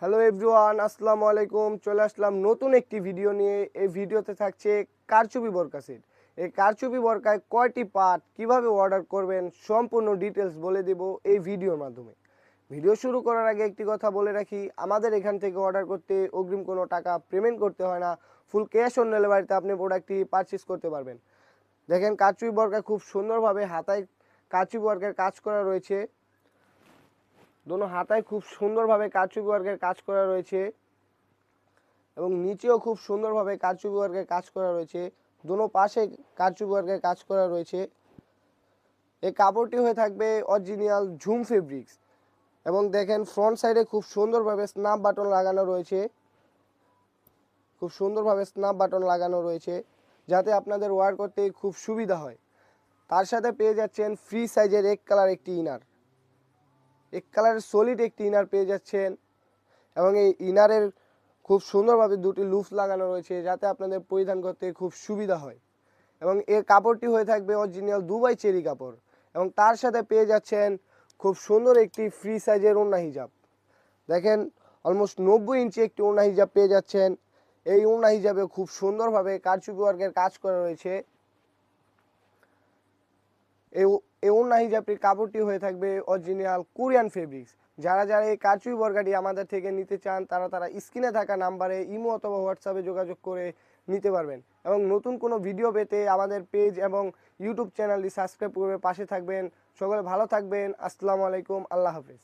Hello everyone, আসসালামু আলাইকুম। চলে আসলাম নতুন একটি ভিডিও নিয়ে। এই ভিডিওতে থাকছে কারচুপি বোরকা সেট। এই কারচুপি বোরকায় কয়টি পার্ট, কিভাবে অর্ডার করবেন, সম্পূর্ণ ডিটেলস বলে দেব এই ভিডিওর মাধ্যমে। ভিডিও শুরু করার আগে একটি কথা বলে রাখি, আমাদের এখান থেকে অর্ডার করতে অগ্রিম কোনো টাকা পেমেন্ট করতে হয় না। ফুল ক্যাশ অন ডেলিভারিতে আপনি প্রোডাক্টটি পারচেস করতে পারবেন। দেখেন, কারচুপি বোরকায় খুব সুন্দরভাবে হাতায় কারচুপি ওয়ার্কের কাজ করা রয়েছে। দোনো হাতায় খুব সুন্দরভাবে কারচুপি ওয়ার্কের কাজ করা রয়েছে এবং নিচেও খুব সুন্দরভাবে কারচুপি ওয়ার্কের কাজ করা রয়েছে। দোনো পাশে কারচুপি ওয়ার্কের কাজ করা রয়েছে। এই কাপড়টি হয়ে থাকবে অরিজিনাল ঝুম ফেব্রিক্স এবং দেখেন ফ্রন্ট সাইডে খুব সুন্দরভাবে স্ন্যাপ বাটন লাগানো রয়েছে। খুব সুন্দরভাবে স্ন্যাপ বাটন লাগানো রয়েছে যাতে আপনাদের ওয়্যার করতে খুব সুবিধা হয়। তার সাথে পেয়ে যাচ্ছেন ফ্রি সাইজের এক কালার একটি ইনার, এক কালারের সলিড একটি ইনার পেয়ে যাচ্ছেন এবং এই ইনারের খুব সুন্দরভাবে দুটি লুফ লাগানো রয়েছে যাতে আপনাদের পরিধান করতে খুব সুবিধা হয়। এবং এর কাপড়টি হয়ে থাকবে অরিজিনাল দুবাই চেরি কাপড় এবং তার সাথে পেয়ে যাচ্ছেন খুব সুন্দর একটি ফ্রি সাইজের ওড়না হিজাব। দেখেন, অলমোস্ট 90 ইঞ্চি একটি ওড়না হিজাব পেয়ে যাচ্ছেন। এই ওড়না হিজাবে খুব সুন্দরভাবে কারচুপি ওয়ার্কের কাজ করা রয়েছে। এই ওড়না হিজাবটির কাপড়টি হয়ে থাকবে অরিজিনাল কোরিয়ান ফেব্রিক্স। যারা যারা এই কারচুপি বোরকাটি আমাদের থেকে নিতে চান তারা স্ক্রিনে থাকা নাম্বারে ইমো অথবা হোয়াটসঅ্যাপে যোগাযোগ করে নিতে পারবেন। এবং নতুন কোনো ভিডিও পেতে আমাদের পেজ এবং ইউটিউব চ্যানেলটি সাবস্ক্রাইব করে পাশে থাকবেন। সকলে ভালো থাকবেন। আসসালামু আলাইকুম, আল্লাহ হাফেজ।